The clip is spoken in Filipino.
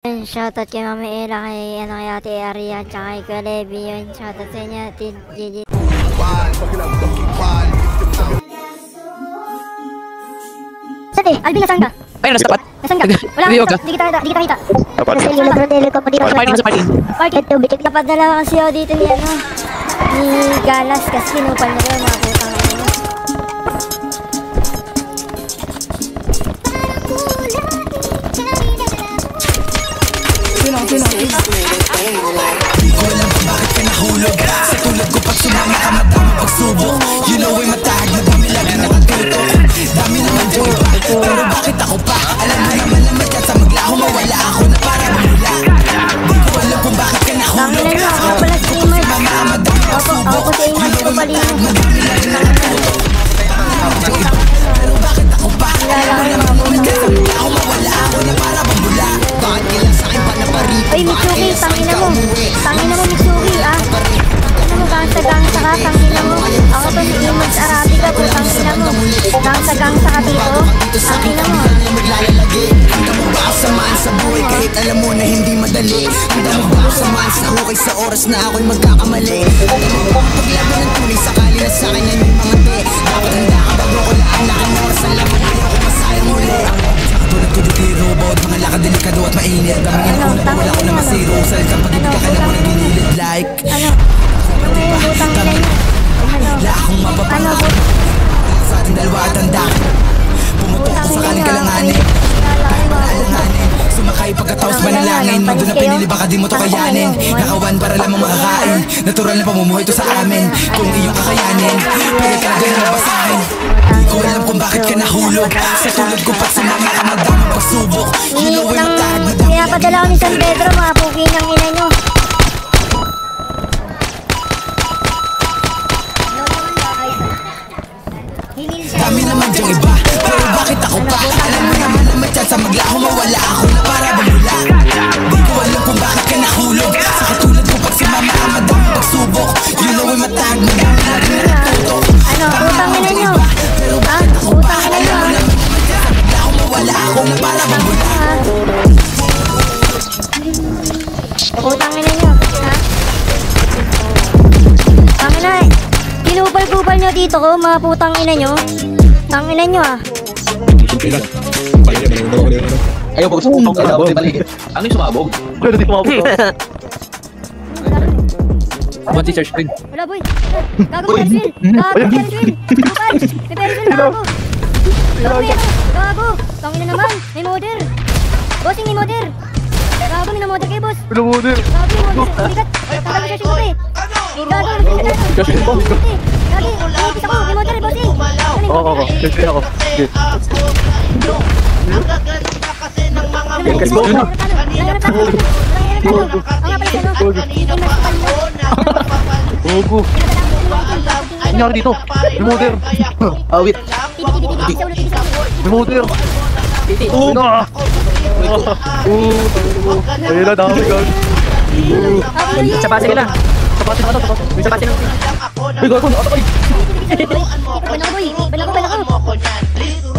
Shoutout kay Mama Ella, kay kay Ate Aria, tsaka kay Kuya Levi yun. Shoutout sa inyo, Gigi. Sate, Alvin, nasaan ka? Ayun, nasa tapat. Nasaan ka? Wala ka, di kita kita. Tapat. Party. Napadala kasi ako dito ni Galas kasi kinupal na doon, mga putang ina. Di ko alam kung bakit ka nahulog. Sa tulad ko pag sumama ka matama pagsubok. You know ay matahag na dami lagi nakatutok. Dami naman dyan iba, pero bakit ako pa? Alam mo naman naman yan sa maglaho mawala ako na para mamula. Di ko alam kung bakit ka nahulog. Sa tulad ko pag sumama ka matama pagsubok. You know ay matahag na dami lagi nakatutok. Pero bakit ako pa? Alam mo naman naman yan sa maglaho mawala ako na para mamula. Bakit ilang sa akin pa na parito? Oy, Mitsuki, tangina mo. Tangina mo, Mitsuki, ah. Ano mo, gangsa-gangsa ka, tangina mo. Ako to, hindi mo Arabica po, tangina mo. Gangsa-gangsa ka dito. Tangina mo. Handa mo ba ako samaan sa buhay kahit alam mo na hindi madali? Handa mo ba ako samaan sa hukay sa oras na ako'y magkakamali? Handa mo ba ang paglaban ng tunay sakali na sa'kin ay may mamati? Dapat handa ka bago ko laan na ang oras ang laman ayaw ko masayang muli. Tulad ko dito yung robot, mga lakad delikado at mainit. Daming inauna pa wala ko na masiro. Salitang pag-ibig ka na mo nang ginilit like Ano? Ano yung butang nila niya? wala akong mapapala sa ating dalawa at handa. Pumutok ko sakaling kalanganin. Kahit mga alanganin sumakay pagkatapos manalangin. Mundo na pinili baka di mo to kayanin. Nakawan para lamang makakain. Natural na pamumuhay to sa amin. Kung iyong kakayanin pwede ka na mabasahin. Di ko alam kung bakit ka nahulog. Sa tulad ko pag sumama ka madamang pagsubok. You know ay matahag na dami. Pinapadala ko ni San Pedro, mga puki ng ina nyo. Dami naman dyang iba, pero bakit ako pa? Alam mo naman naman dyan sa maglaho mawala ako na para bumula. Di ko alam kung bakit ka nahulog. Sa katulad ko pag sumama ka madamang pagsubok. You know ay matahag na dami lagi na natutok. Ano, utang ina nyo? Pero bakit ako pa? Alam mo naman naman dyan sa maglaho mawala ako na para bumula. Utang ina nyo, ha? Tangina, kinupal-kupal nyo dito ko, mga putang ina nyo. Tangina nyo, ah. Ayaw, pag sumubog ka daw, balik. Ano yung sumabog? Pero di sumabog ka. One teacher screen. Wala, boy. Gago, Persil. Gago, Persil. Kupal. May Persil, gago. Gago. Tangina naman. May modder. Bossing, may modder. Gago, may na-modder kayo, boss. Ano mo din? Gago, may modder. Bigat. Gago, may shashing kape. Gago, Shashing po. Gago, ipis ako. May modder, bossing. Oo. Shashing ako. Kasi mo. Ogo. Ano nangyari dito? May modder. Wait. May modder. No! Ayun na, dami ka. Sapasin ka na. Sapasin ka na. May sapasin na. Ay, gago. Ako, ay. Balako, boy. Balako.